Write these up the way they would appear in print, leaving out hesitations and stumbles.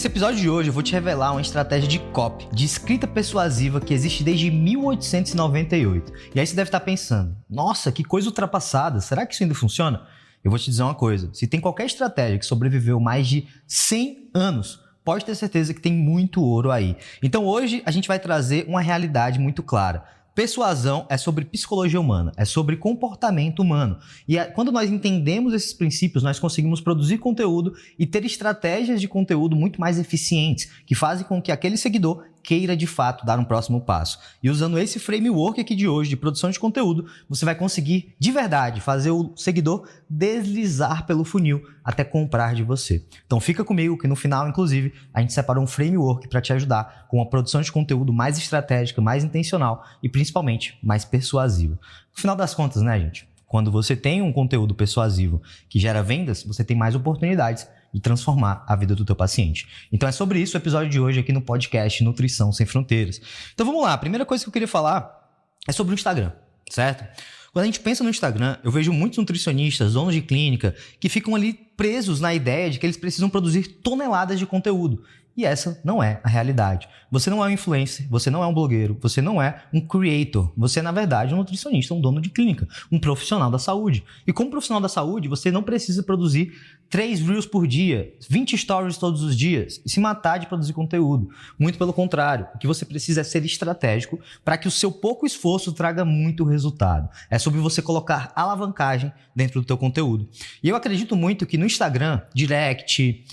Nesse episódio de hoje eu vou te revelar uma estratégia de copy, de escrita persuasiva que existe desde 1898. E aí você deve estar pensando, nossa, que coisa ultrapassada, será que isso ainda funciona? Eu vou te dizer uma coisa, se tem qualquer estratégia que sobreviveu mais de 100 anos, pode ter certeza que tem muito ouro aí. Então hoje a gente vai trazer uma realidade muito clara. Persuasão é sobre psicologia humana, é sobre comportamento humano. E quando nós entendemos esses princípios, nós conseguimos produzir conteúdo e ter estratégias de conteúdo muito mais eficientes, que fazem com que aquele seguidor queira de fato dar um próximo passo. E usando esse framework aqui de hoje de produção de conteúdo, você vai conseguir de verdade fazer o seguidor deslizar pelo funil até comprar de você. Então fica comigo que no final, inclusive, a gente separou um framework para te ajudar com uma produção de conteúdo mais estratégica, mais intencional e principalmente mais persuasiva. No final das contas, né, gente? Quando você tem um conteúdo persuasivo que gera vendas, você tem mais oportunidades de transformar a vida do teu paciente. Então é sobre isso o episódio de hoje aqui no podcast Nutrição Sem Fronteiras. Então vamos lá, a primeira coisa que eu queria falar é sobre o Instagram, certo? Quando a gente pensa no Instagram, eu vejo muitos nutricionistas, donos de clínica, que ficam ali presos na ideia de que eles precisam produzir toneladas de conteúdo. E essa não é a realidade. Você não é um influencer, você não é um blogueiro, você não é um creator. Você é, na verdade, um nutricionista, um dono de clínica, um profissional da saúde. E como profissional da saúde, você não precisa produzir 3 Reels por dia, 20 Stories todos os dias e se matar de produzir conteúdo. Muito pelo contrário, o que você precisa é ser estratégico para que o seu pouco esforço traga muito resultado. É sobre você colocar alavancagem dentro do teu conteúdo. E eu acredito muito que no Instagram, direct,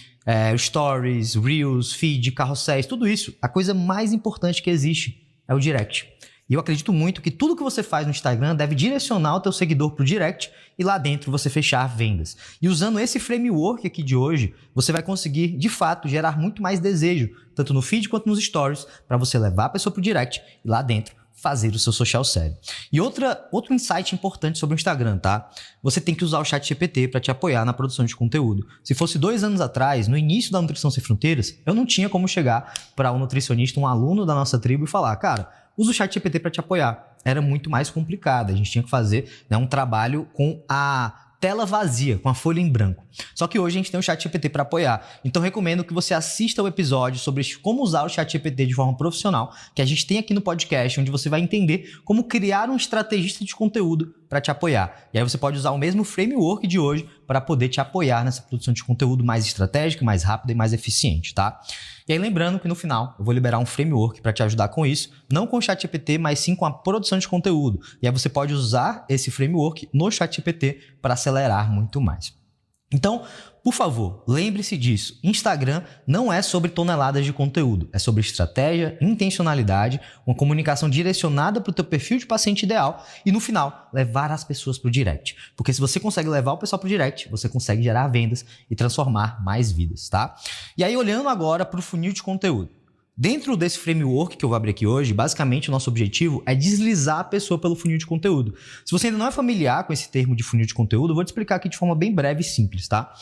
stories, reels, feed, carrosséis, tudo isso, a coisa mais importante que existe é o direct. E eu acredito muito que tudo que você faz no Instagram deve direcionar o teu seguidor para o direct e lá dentro você fechar vendas. E usando esse framework aqui de hoje, você vai conseguir, de fato, gerar muito mais desejo, tanto no feed quanto nos stories, para você levar a pessoa para o direct e lá dentro fazer o seu social sério. E outro insight importante sobre o Instagram, tá? Você tem que usar o ChatGPT para te apoiar na produção de conteúdo. Se fosse 2 anos atrás, no início da Nutrição Sem Fronteiras, eu não tinha como chegar para um nutricionista, um aluno da nossa tribo e falar, cara, usa o ChatGPT para te apoiar. Era muito mais complicado. A gente tinha que fazer, né, um trabalho com a tela vazia, com a folha em branco. Só que hoje a gente tem o ChatGPT para apoiar. Então recomendo que você assista o episódio sobre como usar o ChatGPT de forma profissional, que a gente tem aqui no podcast, onde você vai entender como criar um estrategista de conteúdo para te apoiar. E aí você pode usar o mesmo framework de hoje para poder te apoiar nessa produção de conteúdo mais estratégica, mais rápida e mais eficiente, tá? E aí lembrando que no final eu vou liberar um framework para te ajudar com isso, não com o ChatGPT, mas sim com a produção de conteúdo. E aí você pode usar esse framework no ChatGPT para acelerar muito mais. Então, por favor, lembre-se disso. Instagram não é sobre toneladas de conteúdo, é sobre estratégia, intencionalidade, uma comunicação direcionada para o teu perfil de paciente ideal e, no final, levar as pessoas para o direct. Porque se você consegue levar o pessoal para o direct, você consegue gerar vendas e transformar mais vidas, tá? E aí, olhando agora para o funil de conteúdo. Dentro desse framework que eu vou abrir aqui hoje, basicamente o nosso objetivo é deslizar a pessoa pelo funil de conteúdo. Se você ainda não é familiar com esse termo de funil de conteúdo, eu vou te explicar aqui de forma bem breve e simples, tá?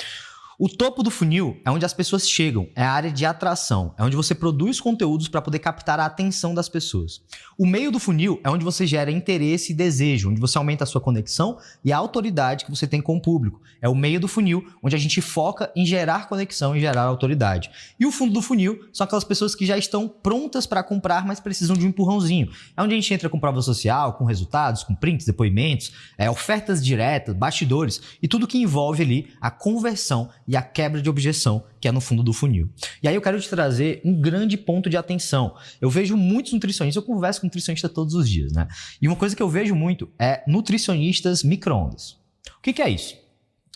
O topo do funil é onde as pessoas chegam, é a área de atração, é onde você produz conteúdos para poder captar a atenção das pessoas. O meio do funil é onde você gera interesse e desejo, onde você aumenta a sua conexão e a autoridade que você tem com o público. É o meio do funil, onde a gente foca em gerar conexão e gerar autoridade. E o fundo do funil são aquelas pessoas que já estão prontas para comprar, mas precisam de um empurrãozinho. É onde a gente entra com prova social, com resultados, com prints, depoimentos, ofertas diretas, bastidores e tudo que envolve ali a conversão e a quebra de objeção, que é no fundo do funil. E aí eu quero te trazer um grande ponto de atenção. Eu vejo muitos nutricionistas, eu converso com nutricionista todos os dias, né? E uma coisa que eu vejo muito é nutricionistas micro-ondas. O que é isso?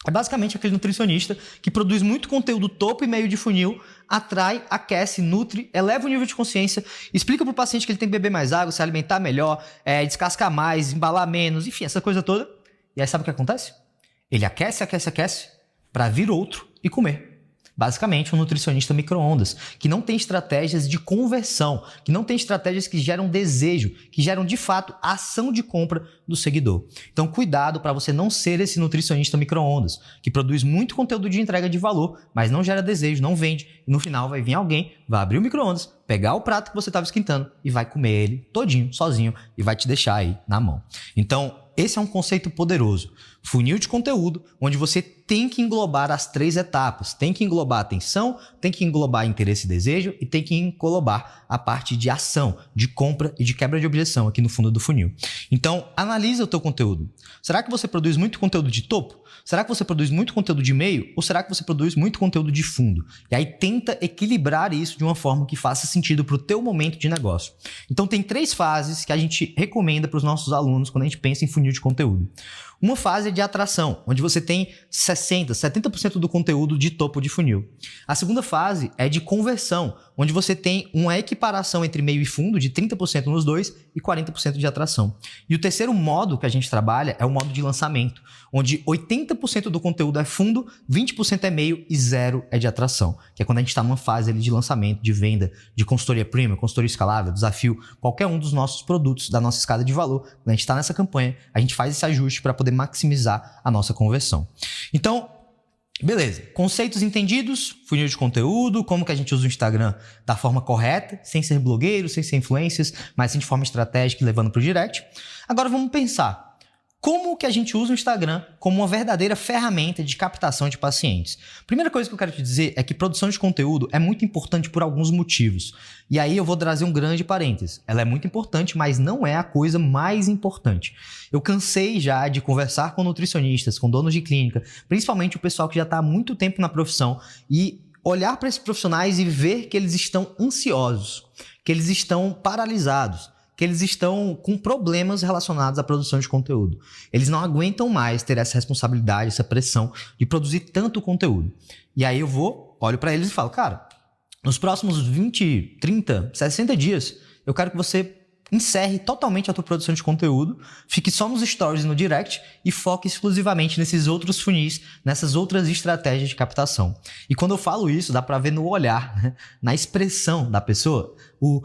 É basicamente aquele nutricionista que produz muito conteúdo topo e meio de funil, atrai, aquece, nutre, eleva o nível de consciência, explica para o paciente que ele tem que beber mais água, se alimentar melhor, descascar mais, embalar menos, enfim, essa coisa toda. E aí sabe o que acontece? Ele aquece para vir outro e comer. Basicamente, um nutricionista micro-ondas, que não tem estratégias de conversão, que não tem estratégias que geram desejo, que geram, de fato, a ação de compra do seguidor. Então, cuidado para você não ser esse nutricionista micro-ondas, que produz muito conteúdo de entrega de valor, mas não gera desejo, não vende, e no final vai vir alguém, vai abrir o micro-ondas, pegar o prato que você estava esquentando e vai comer ele todinho, sozinho, e vai te deixar aí na mão. Então, esse é um conceito poderoso. Funil de conteúdo, onde você tem que englobar as 3 etapas. Tem que englobar atenção, tem que englobar interesse e desejo e tem que englobar a parte de ação, de compra e de quebra de objeção aqui no fundo do funil. Então, analisa o teu conteúdo. Será que você produz muito conteúdo de topo? Será que você produz muito conteúdo de meio? Ou será que você produz muito conteúdo de fundo? E aí tenta equilibrar isso de uma forma que faça sentido para o teu momento de negócio. Então tem 3 fases que a gente recomenda para os nossos alunos quando a gente pensa em funil de conteúdo. Uma fase é de atração, onde você tem 60%, 70% do conteúdo de topo de funil. A segunda fase é de conversão, onde você tem uma equiparação entre meio e fundo de 30% nos dois e 40% de atração. E o terceiro modo que a gente trabalha é o modo de lançamento, onde 80% do conteúdo é fundo, 20% é meio e 0% é de atração, que é quando a gente está numa fase ali de lançamento, de venda, de consultoria premium, consultoria escalável, desafio, qualquer um dos nossos produtos, da nossa escada de valor. Quando a gente está nessa campanha, a gente faz esse ajuste para poder maximizar a nossa conversão. Então, beleza, conceitos entendidos, funil de conteúdo, como que a gente usa o Instagram da forma correta, sem ser blogueiro, sem ser influencers, mas sim de forma estratégica e levando para o direct. Agora vamos pensar, como que a gente usa o Instagram como uma verdadeira ferramenta de captação de pacientes? Primeira coisa que eu quero te dizer é que produção de conteúdo é muito importante por alguns motivos. E aí eu vou trazer um grande parênteses. Ela é muito importante, mas não é a coisa mais importante. Eu cansei já de conversar com nutricionistas, com donos de clínica, principalmente o pessoal que já está há muito tempo na profissão, e olhar para esses profissionais e ver que eles estão ansiosos, que eles estão paralisados, que eles estão com problemas relacionados à produção de conteúdo. Eles não aguentam mais ter essa responsabilidade, essa pressão de produzir tanto conteúdo. E aí eu olho para eles e falo, cara, nos próximos 20, 30, 60 dias, eu quero que você encerre totalmente a tua produção de conteúdo, fique só nos stories e no direct e foque exclusivamente nesses outros funis, nessas outras estratégias de captação. E quando eu falo isso, dá para ver no olhar, né? Na expressão da pessoa, o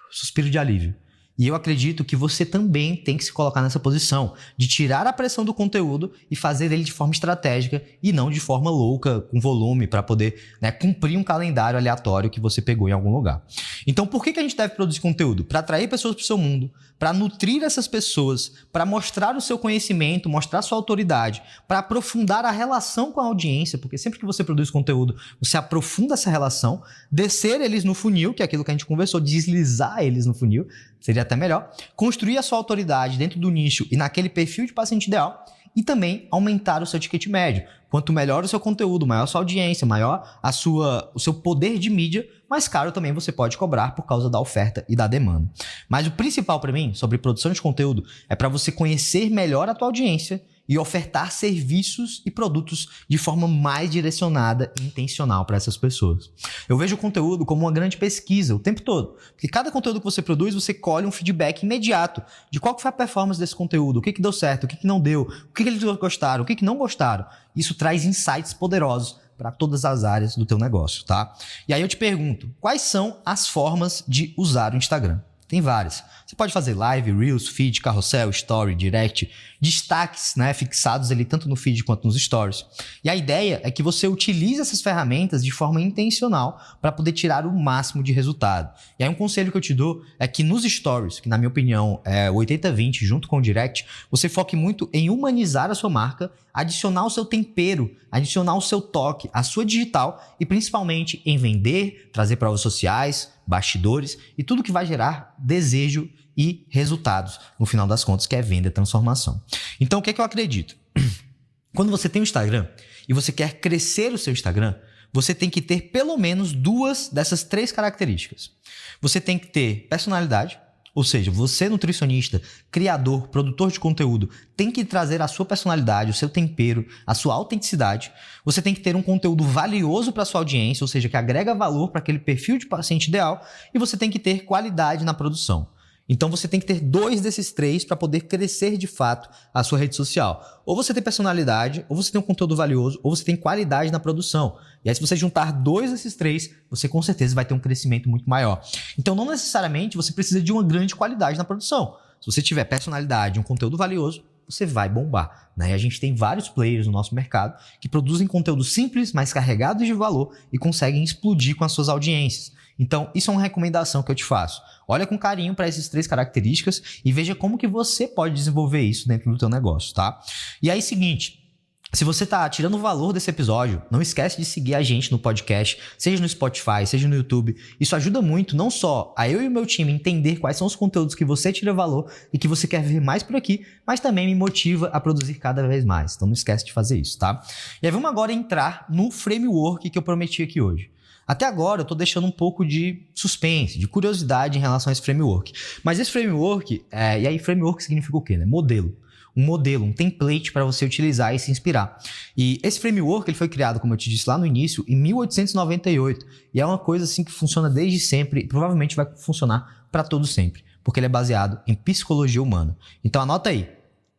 suspiro de alívio. E eu acredito que você também tem que se colocar nessa posição de tirar a pressão do conteúdo e fazer ele de forma estratégica e não de forma louca, com volume, para poder, né, cumprir um calendário aleatório que você pegou em algum lugar. Então, por que a gente deve produzir conteúdo? Para atrair pessoas para o seu mundo, para nutrir essas pessoas, para mostrar o seu conhecimento, mostrar a sua autoridade, para aprofundar a relação com a audiência, porque sempre que você produz conteúdo, você aprofunda essa relação, descer eles no funil, que é aquilo que a gente conversou, deslizar eles no funil, seria até melhor, construir a sua autoridade dentro do nicho e naquele perfil de paciente ideal e também aumentar o seu ticket médio. Quanto melhor o seu conteúdo, maior a sua audiência, maior o seu poder de mídia, mais caro também você pode cobrar por causa da oferta e da demanda. Mas o principal para mim sobre produção de conteúdo é para você conhecer melhor a tua audiência e ofertar serviços e produtos de forma mais direcionada e intencional para essas pessoas. Eu vejo o conteúdo como uma grande pesquisa o tempo todo, porque cada conteúdo que você produz, você colhe um feedback imediato de qual que foi a performance desse conteúdo, o que não deu certo, o que não deu, o que eles gostaram, o que não gostaram. Isso traz insights poderosos para todas as áreas do teu negócio, tá? E aí eu te pergunto, quais são as formas de usar o Instagram? Tem várias. Você pode fazer live, reels, feed, carrossel, story, direct, destaques, né, fixados ali tanto no feed quanto nos stories. E a ideia é que você utilize essas ferramentas de forma intencional para poder tirar o máximo de resultado. E aí um conselho que eu te dou é que nos stories, que na minha opinião é 80-20 junto com o direct, você foque muito em humanizar a sua marca, adicionar o seu tempero, adicionar o seu toque, a sua digital e principalmente em vender, trazer provas sociais, bastidores e tudo que vai gerar desejo e resultados no final das contas, que é venda e transformação. Então, o que é que eu acredito? Quando você tem um Instagram e você quer crescer o seu Instagram, você tem que ter pelo menos 2 dessas 3 características. Você tem que ter personalidade, ou seja, você nutricionista, criador, produtor de conteúdo, tem que trazer a sua personalidade, o seu tempero, a sua autenticidade. Você tem que ter um conteúdo valioso para a sua audiência, ou seja, que agrega valor para aquele perfil de paciente ideal. E você tem que ter qualidade na produção. Então você tem que ter 2 desses 3 para poder crescer de fato a sua rede social. Ou você tem personalidade, ou você tem um conteúdo valioso, ou você tem qualidade na produção. E aí se você juntar 2 desses 3, você com certeza vai ter um crescimento muito maior. Então não necessariamente você precisa de uma grande qualidade na produção. Se você tiver personalidade e um conteúdo valioso, você vai bombar, né? E a gente tem vários players no nosso mercado que produzem conteúdo simples, mas carregados de valor e conseguem explodir com as suas audiências. Então, isso é uma recomendação que eu te faço. Olha com carinho para essas 3 características e veja como que você pode desenvolver isso dentro do teu negócio, tá? E aí, seguinte, se você tá tirando o valor desse episódio, não esquece de seguir a gente no podcast, seja no Spotify, seja no YouTube. Isso ajuda muito, não só a eu e o meu time entender quais são os conteúdos que você tira valor e que você quer ver mais por aqui, mas também me motiva a produzir cada vez mais. Então não esquece de fazer isso, tá? E aí vamos agora entrar no framework que eu prometi aqui hoje. Até agora eu tô deixando um pouco de suspense, de curiosidade em relação a esse framework. Mas esse framework, e aí framework significa o quê, né? Modelo. Um modelo, um template para você utilizar e se inspirar. E esse framework ele foi criado, como eu te disse lá no início, em 1898. E é uma coisa assim que funciona desde sempre e provavelmente vai funcionar para todo sempre, porque ele é baseado em psicologia humana. Então anota aí.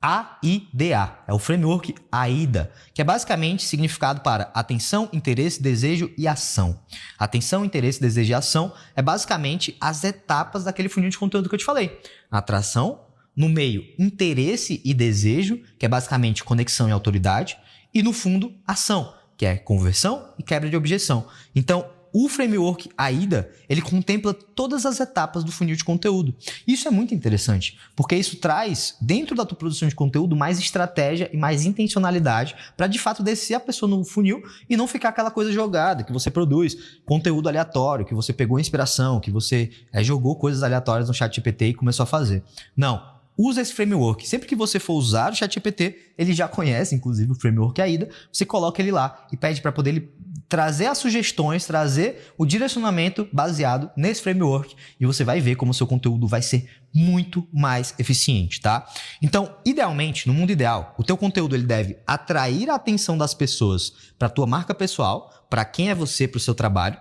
AIDA, é o framework AIDA, que é basicamente significado para atenção, interesse, desejo e ação. Atenção, interesse, desejo e ação é basicamente as etapas daquele funil de conteúdo que eu te falei. Atração, no meio, interesse e desejo, que é basicamente conexão e autoridade, e no fundo, ação, que é conversão e quebra de objeção. Então, o framework AIDA, ele contempla todas as etapas do funil de conteúdo. Isso é muito interessante, porque isso traz, dentro da tua produção de conteúdo, mais estratégia e mais intencionalidade para, de fato, descer a pessoa no funil e não ficar aquela coisa jogada, que você produz conteúdo aleatório, que você pegou inspiração, que você jogou coisas aleatórias no ChatGPT e começou a fazer. Não. Usa esse framework. Sempre que você for usar o ChatGPT, ele já conhece, inclusive, o framework AIDA, você coloca ele lá e pede para poder ele trazer as sugestões, trazer o direcionamento baseado nesse framework e você vai ver como o seu conteúdo vai ser muito mais eficiente, tá? Então, idealmente, no mundo ideal, o teu conteúdo ele deve atrair a atenção das pessoas para a tua marca pessoal, para quem é você, para o seu trabalho.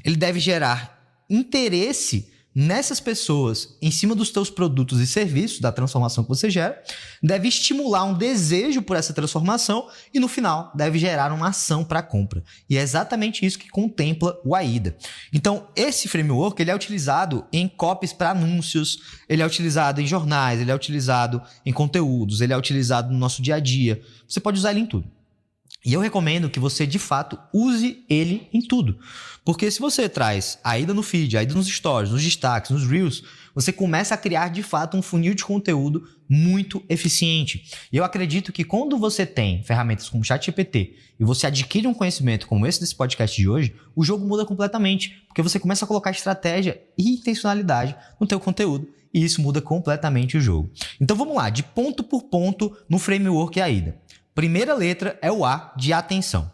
Ele deve gerar interesse nessas pessoas, em cima dos teus produtos e serviços, da transformação que você gera, deve estimular um desejo por essa transformação e, no final, deve gerar uma ação para a compra. E é exatamente isso que contempla o AIDA. Então, esse framework ele é utilizado em copies para anúncios, ele é utilizado em jornais, ele é utilizado em conteúdos, ele é utilizado no nosso dia a dia. Você pode usar ele em tudo. E eu recomendo que você, de fato, use ele em tudo. Porque se você traz a ida no feed, a ida nos stories, nos destaques, nos reels, você começa a criar, de fato, um funil de conteúdo muito eficiente. E eu acredito que quando você tem ferramentas como o ChatGPT e você adquire um conhecimento como esse desse podcast de hoje, o jogo muda completamente. Porque você começa a colocar estratégia e intencionalidade no teu conteúdo. E isso muda completamente o jogo. Então vamos lá, de ponto por ponto no framework AIDA. Primeira letra é o A de atenção.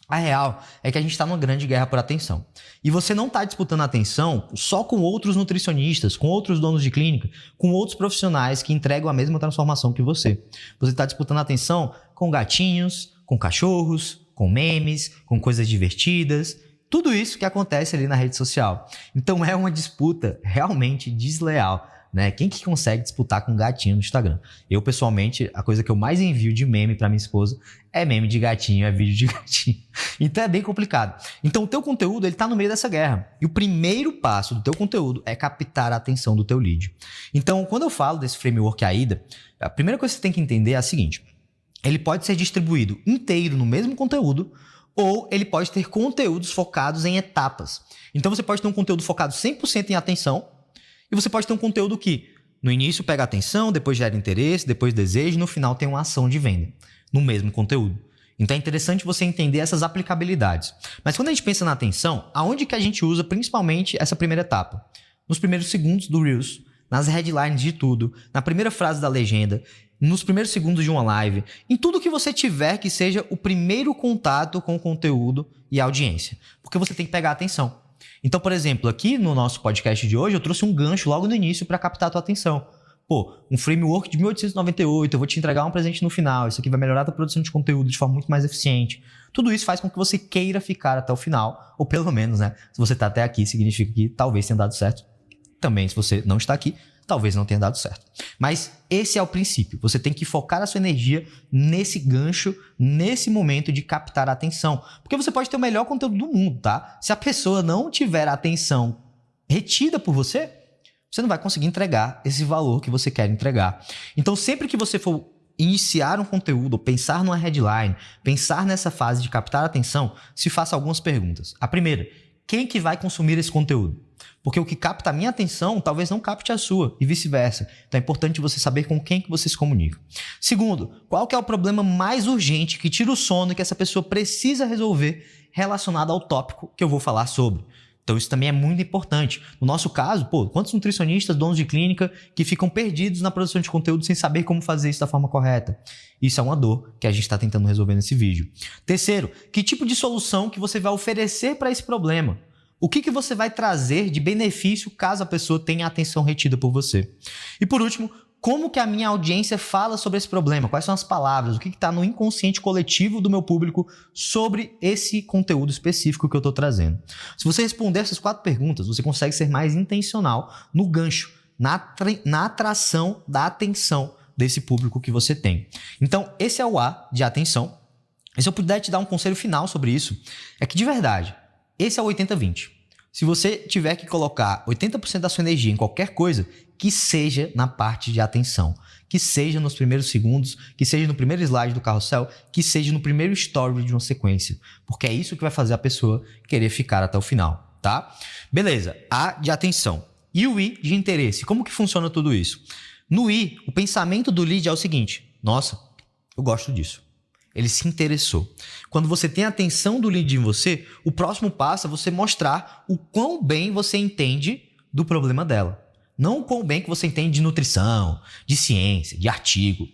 A real é que a gente está numa grande guerra por atenção. E você não está disputando atenção só com outros nutricionistas, com outros donos de clínica, com outros profissionais que entregam a mesma transformação que você. Você está disputando atenção com gatinhos, com cachorros, com memes, com coisas divertidas. Tudo isso que acontece ali na rede social. Então é uma disputa realmente desleal. Né? Quem que consegue disputar com um gatinho no Instagram? Eu, pessoalmente, a coisa que eu mais envio de meme para minha esposa é meme de gatinho, é vídeo de gatinho. Então é bem complicado. Então o teu conteúdo ele tá no meio dessa guerra. E o primeiro passo do teu conteúdo é captar a atenção do teu lead. Então, quando eu falo desse framework AIDA, a primeira coisa que você tem que entender é a seguinte. Ele pode ser distribuído inteiro no mesmo conteúdo ou ele pode ter conteúdos focados em etapas. Então você pode ter um conteúdo focado 100% em atenção. E você pode ter um conteúdo que no início pega atenção, depois gera interesse, depois desejo e no final tem uma ação de venda no mesmo conteúdo. Então é interessante você entender essas aplicabilidades. Mas quando a gente pensa na atenção, aonde que a gente usa principalmente essa primeira etapa? Nos primeiros segundos do Reels, nas headlines de tudo, na primeira frase da legenda, nos primeiros segundos de uma live, em tudo que você tiver que seja o primeiro contato com o conteúdo e a audiência. Porque você tem que pegar a atenção. Então, por exemplo, aqui no nosso podcast de hoje, eu trouxe um gancho logo no início para captar a tua atenção. Pô, um framework de 1898, eu vou te entregar um presente no final, isso aqui vai melhorar a tua produção de conteúdo de forma muito mais eficiente. Tudo isso faz com que você queira ficar até o final, ou pelo menos, né? Se você está até aqui, significa que talvez tenha dado certo. Também, se você não está aqui, talvez não tenha dado certo. Mas esse é o princípio. Você tem que focar a sua energia nesse gancho, nesse momento de captar a atenção. Porque você pode ter o melhor conteúdo do mundo, tá? Se a pessoa não tiver a atenção retida por você, você não vai conseguir entregar esse valor que você quer entregar. Então, sempre que você for iniciar um conteúdo, ou pensar numa headline, pensar nessa fase de captar a atenção, se faça algumas perguntas. A primeira, quem que vai consumir esse conteúdo? Porque o que capta a minha atenção talvez não capte a sua e vice-versa. Então é importante você saber com quem que você se comunica. Segundo, qual que é o problema mais urgente que tira o sono e que essa pessoa precisa resolver relacionado ao tópico que eu vou falar sobre? Então isso também é muito importante. No nosso caso, quantos nutricionistas, donos de clínica que ficam perdidos na produção de conteúdo sem saber como fazer isso da forma correta? Isso é uma dor que a gente está tentando resolver nesse vídeo. Terceiro, que tipo de solução que você vai oferecer para esse problema? O que você vai trazer de benefício caso a pessoa tenha a atenção retida por você? E por último, como que a minha audiência fala sobre esse problema? Quais são as palavras? O que está no inconsciente coletivo do meu público sobre esse conteúdo específico que eu estou trazendo? Se você responder essas 4 perguntas, você consegue ser mais intencional no gancho, na atração da atenção desse público que você tem. Então, esse é o A de atenção. E se eu puder te dar um conselho final sobre isso, é que de verdade, esse é o 80-20. Se você tiver que colocar 80% da sua energia em qualquer coisa, que seja na parte de atenção, que seja nos primeiros segundos, que seja no primeiro slide do carrossel, que seja no primeiro story de uma sequência, porque é isso que vai fazer a pessoa querer ficar até o final, tá? Beleza, A de atenção. E o I de interesse, como que funciona tudo isso? No I, o pensamento do lead é o seguinte: nossa, eu gosto disso. Ele se interessou. Quando você tem a atenção do lead em você, o próximo passo é você mostrar o quão bem você entende do problema dela. Não o quão bem que você entende de nutrição, de ciência, de artigo.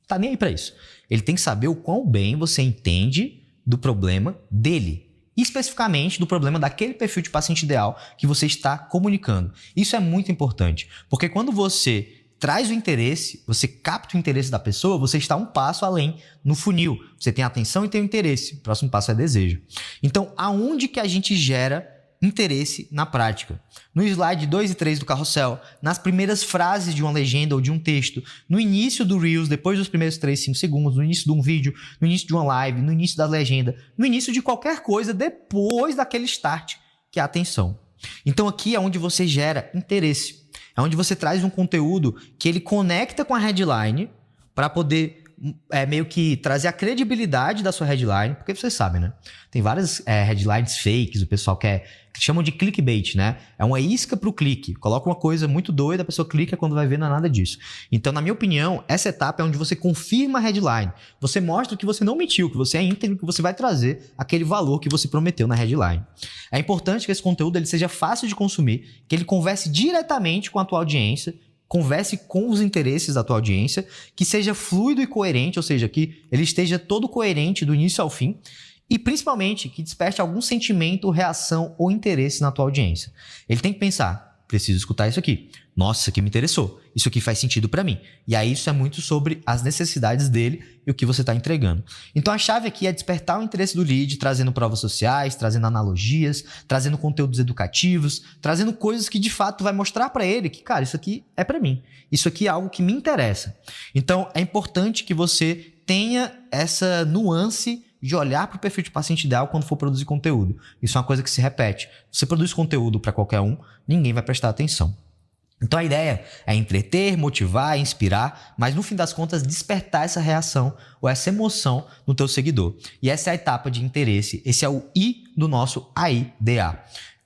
Tá nem aí para isso. Ele tem que saber o quão bem você entende do problema dele. Especificamente do problema daquele perfil de paciente ideal que você está comunicando. Isso é muito importante, porque quando você traz o interesse, você capta o interesse da pessoa, você está um passo além no funil. Você tem atenção e tem o interesse. O próximo passo é desejo. Então, aonde que a gente gera interesse na prática? No slide 2 e 3 do carrossel, nas primeiras frases de uma legenda ou de um texto, no início do Reels, depois dos primeiros 3, 5 segundos, no início de um vídeo, no início de uma live, no início da legenda, no início de qualquer coisa, depois daquele start, que é a atenção. Então, aqui é onde você gera interesse. É onde você traz um conteúdo que ele conecta com a headline para poder meio que trazer a credibilidade da sua headline, porque vocês sabem, né? Tem várias headlines fakes, o pessoal que chamam de clickbait, né? É uma isca pro clique. Coloca uma coisa muito doida, a pessoa clica, quando vai ver não é nada disso. Então, na minha opinião, essa etapa é onde você confirma a headline. Você mostra que você não mentiu, que você é íntegro, que você vai trazer aquele valor que você prometeu na headline. É importante que esse conteúdo ele seja fácil de consumir, que ele converse diretamente com a tua audiência, converse com os interesses da tua audiência, que seja fluido e coerente, ou seja, que ele esteja todo coerente do início ao fim, e principalmente que desperte algum sentimento, reação ou interesse na tua audiência. Ele tem que pensar: preciso escutar isso aqui. Nossa, isso aqui me interessou. Isso aqui faz sentido para mim. E aí isso é muito sobre as necessidades dele e o que você está entregando. Então a chave aqui é despertar o interesse do lead, trazendo provas sociais, trazendo analogias, trazendo conteúdos educativos, trazendo coisas que de fato vai mostrar para ele que, cara, isso aqui é para mim. Isso aqui é algo que me interessa. Então é importante que você tenha essa nuance de olhar para o perfil de paciente ideal quando for produzir conteúdo. Isso é uma coisa que se repete. Você produz conteúdo para qualquer um, ninguém vai prestar atenção. Então a ideia é entreter, motivar, inspirar, mas no fim das contas despertar essa reação ou essa emoção no teu seguidor. E essa é a etapa de interesse, esse é o I do nosso AIDA.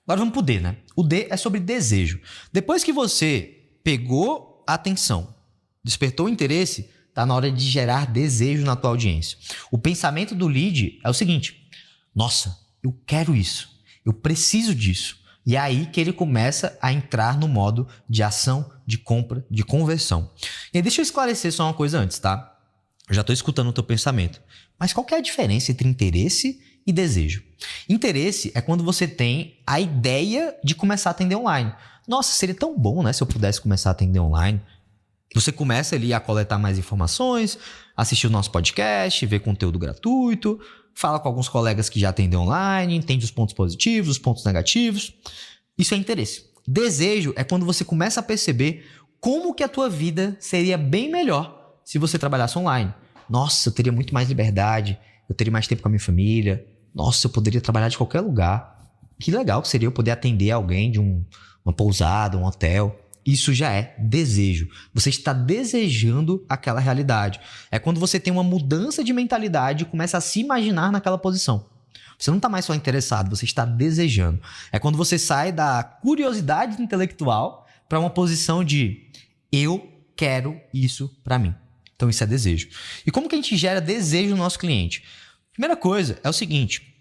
Agora vamos pro D, né? O D é sobre desejo. Depois que você pegou a atenção, despertou o interesse, tá na hora de gerar desejo na tua audiência. O pensamento do lead é o seguinte: nossa, eu quero isso, eu preciso disso. E é aí que ele começa a entrar no modo de ação, de compra, de conversão. E aí, deixa eu esclarecer só uma coisa antes, tá? Eu já estou escutando o teu pensamento. Mas qual que é a diferença entre interesse e desejo? Interesse é quando você tem a ideia de começar a atender online. Nossa, seria tão bom, né, se eu pudesse começar a atender online. Você começa ali a coletar mais informações, assistir o nosso podcast, ver conteúdo gratuito, fala com alguns colegas que já atendem online, entende os pontos positivos, os pontos negativos. Isso é interesse. Desejo é quando você começa a perceber como que a tua vida seria bem melhor se você trabalhasse online. Nossa, eu teria muito mais liberdade, eu teria mais tempo com a minha família. Nossa, eu poderia trabalhar de qualquer lugar. Que legal que seria eu poder atender alguém de uma pousada, um hotel. Isso já é desejo. Você está desejando aquela realidade. É quando você tem uma mudança de mentalidade e começa a se imaginar naquela posição. Você não está mais só interessado, você está desejando. É quando você sai da curiosidade intelectual para uma posição de eu quero isso para mim. Então isso é desejo. E como que a gente gera desejo no nosso cliente? Primeira coisa é o seguinte,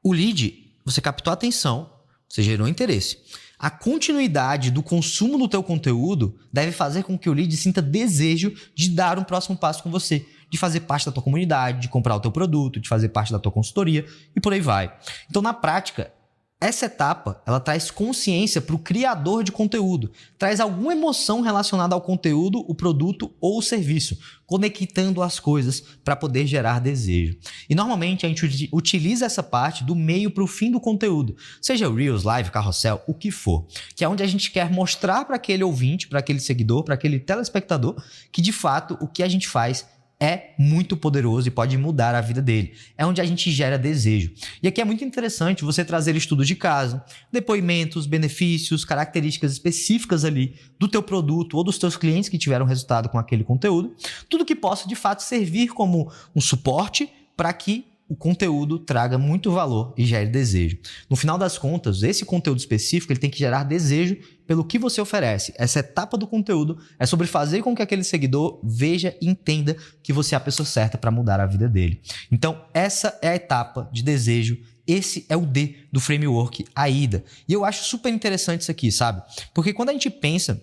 o lead, você captou a atenção, você gerou interesse. A continuidade do consumo do teu conteúdo deve fazer com que o lead sinta desejo de dar um próximo passo com você, de fazer parte da tua comunidade, de comprar o teu produto, de fazer parte da tua consultoria e por aí vai. Então, na prática, essa etapa, ela traz consciência para o criador de conteúdo, traz alguma emoção relacionada ao conteúdo, o produto ou o serviço, conectando as coisas para poder gerar desejo. E normalmente a gente utiliza essa parte do meio para o fim do conteúdo, seja Reels, Live, Carrossel, o que for, que é onde a gente quer mostrar para aquele ouvinte, para aquele seguidor, para aquele telespectador, que de fato o que a gente faz é muito poderoso e pode mudar a vida dele. É onde a gente gera desejo. E aqui é muito interessante você trazer estudos de caso, depoimentos, benefícios, características específicas ali do teu produto ou dos teus clientes que tiveram resultado com aquele conteúdo. Tudo que possa, de fato, servir como um suporte para que o conteúdo traga muito valor e gere desejo. No final das contas, esse conteúdo específico ele tem que gerar desejo pelo que você oferece. Essa etapa do conteúdo é sobre fazer com que aquele seguidor veja e entenda que você é a pessoa certa para mudar a vida dele. Então, essa é a etapa de desejo. Esse é o D do framework AIDA. E eu acho super interessante isso aqui, sabe? Porque quando a gente pensa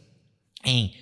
em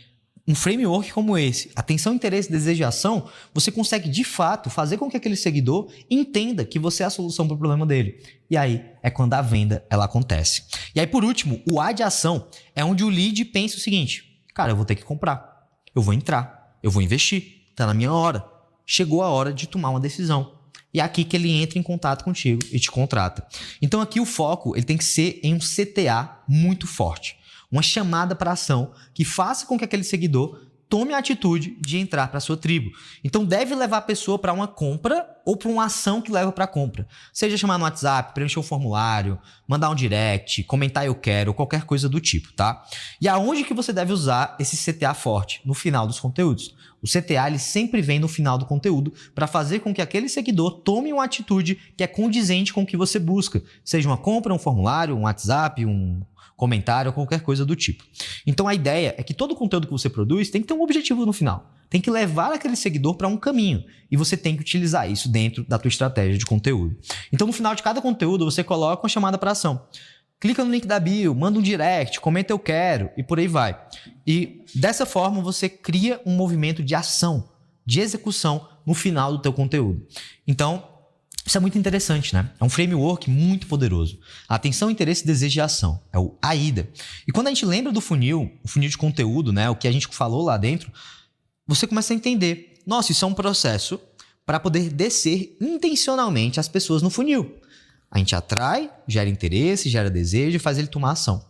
um framework como esse, atenção, interesse, desejo e ação, você consegue de fato fazer com que aquele seguidor entenda que você é a solução para o problema dele. E aí é quando a venda ela acontece. E aí, por último, o A de ação é onde o lead pensa o seguinte: cara, eu vou ter que comprar, eu vou entrar, eu vou investir, tá na minha hora. Chegou a hora de tomar uma decisão. E é aqui que ele entra em contato contigo e te contrata. Então aqui o foco ele tem que ser em um CTA muito forte. Uma chamada para ação que faça com que aquele seguidor tome a atitude de entrar para a sua tribo. Então deve levar a pessoa para uma compra ou para uma ação que leva para a compra. Seja chamar no WhatsApp, preencher um formulário, mandar um direct, comentar eu quero, qualquer coisa do tipo, tá? E aonde que você deve usar esse CTA forte? No final dos conteúdos. O CTA ele sempre vem no final do conteúdo para fazer com que aquele seguidor tome uma atitude que é condizente com o que você busca. Seja uma compra, um formulário, um WhatsApp, um comentário ou qualquer coisa do tipo. Então a ideia é que todo conteúdo que você produz tem que ter um objetivo no final. Tem que levar aquele seguidor para um caminho. E você tem que utilizar isso dentro da tua estratégia de conteúdo. Então no final de cada conteúdo você coloca uma chamada para ação. Clica no link da bio, manda um direct, comenta eu quero e por aí vai. E dessa forma você cria um movimento de ação, de execução no final do teu conteúdo. Então isso é muito interessante, né? É um framework muito poderoso. Atenção, interesse, desejo e ação. É o AIDA. E quando a gente lembra do funil, o funil de conteúdo, né? O que a gente falou lá dentro, você começa a entender. Nossa, isso é um processo para poder descer intencionalmente as pessoas no funil. A gente atrai, gera interesse, gera desejo e faz ele tomar ação.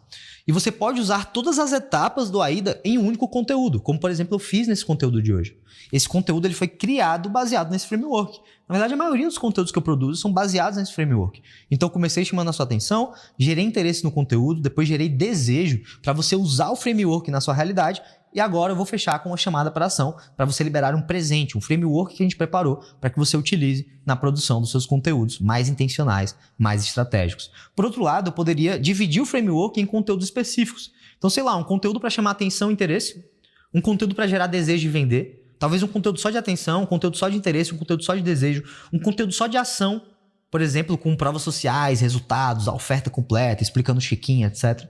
E você pode usar todas as etapas do AIDA em um único conteúdo, como por exemplo eu fiz nesse conteúdo de hoje. Esse conteúdo ele foi criado baseado nesse framework. Na verdade, a maioria dos conteúdos que eu produzo são baseados nesse framework. Então, eu comecei chamando a sua atenção, gerei interesse no conteúdo, depois gerei desejo para você usar o framework na sua realidade e agora eu vou fechar com uma chamada para ação para você liberar um presente, um framework que a gente preparou para que você utilize na produção dos seus conteúdos mais intencionais, mais estratégicos. Por outro lado, eu poderia dividir o framework em conteúdos específicos. Então, sei lá, um conteúdo para chamar atenção e interesse, um conteúdo para gerar desejo de vender, talvez um conteúdo só de atenção, um conteúdo só de interesse, um conteúdo só de desejo, um conteúdo só de ação, por exemplo, com provas sociais, resultados, a oferta completa, explicando chiquinha, etc.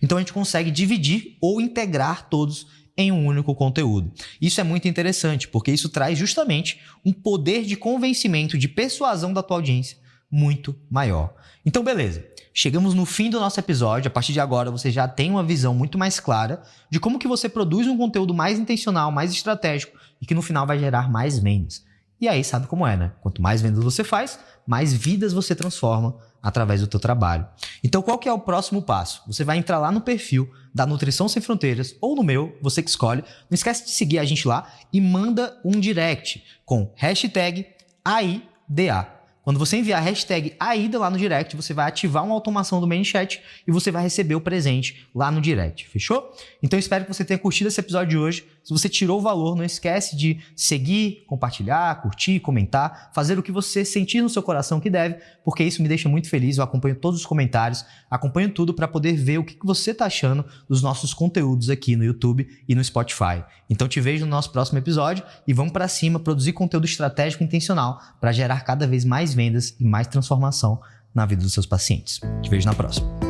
Então a gente consegue dividir ou integrar todos em um único conteúdo. Isso é muito interessante, porque isso traz justamente um poder de convencimento, de persuasão da tua audiência muito maior. Então, beleza. Chegamos no fim do nosso episódio. A partir de agora, você já tem uma visão muito mais clara de como que você produz um conteúdo mais intencional, mais estratégico e que no final vai gerar mais vendas. E aí, sabe como é, né? Quanto mais vendas você faz, mais vidas você transforma através do teu trabalho. Então, qual que é o próximo passo? Você vai entrar lá no perfil da Nutrição Sem Fronteiras ou no meu, você que escolhe. Não esquece de seguir a gente lá e manda um direct com hashtag AIDA. Quando você enviar a hashtag AIDA lá no direct, você vai ativar uma automação do ManyChat e você vai receber o presente lá no direct, fechou? Então espero que você tenha curtido esse episódio de hoje. Se você tirou o valor, não esquece de seguir, compartilhar, curtir, comentar, fazer o que você sentir no seu coração que deve, porque isso me deixa muito feliz. Eu acompanho todos os comentários, acompanho tudo para poder ver o que você está achando dos nossos conteúdos aqui no YouTube e no Spotify. Então te vejo no nosso próximo episódio e vamos para cima produzir conteúdo estratégico e intencional para gerar cada vez mais vendas e mais transformação na vida dos seus pacientes. Te vejo na próxima.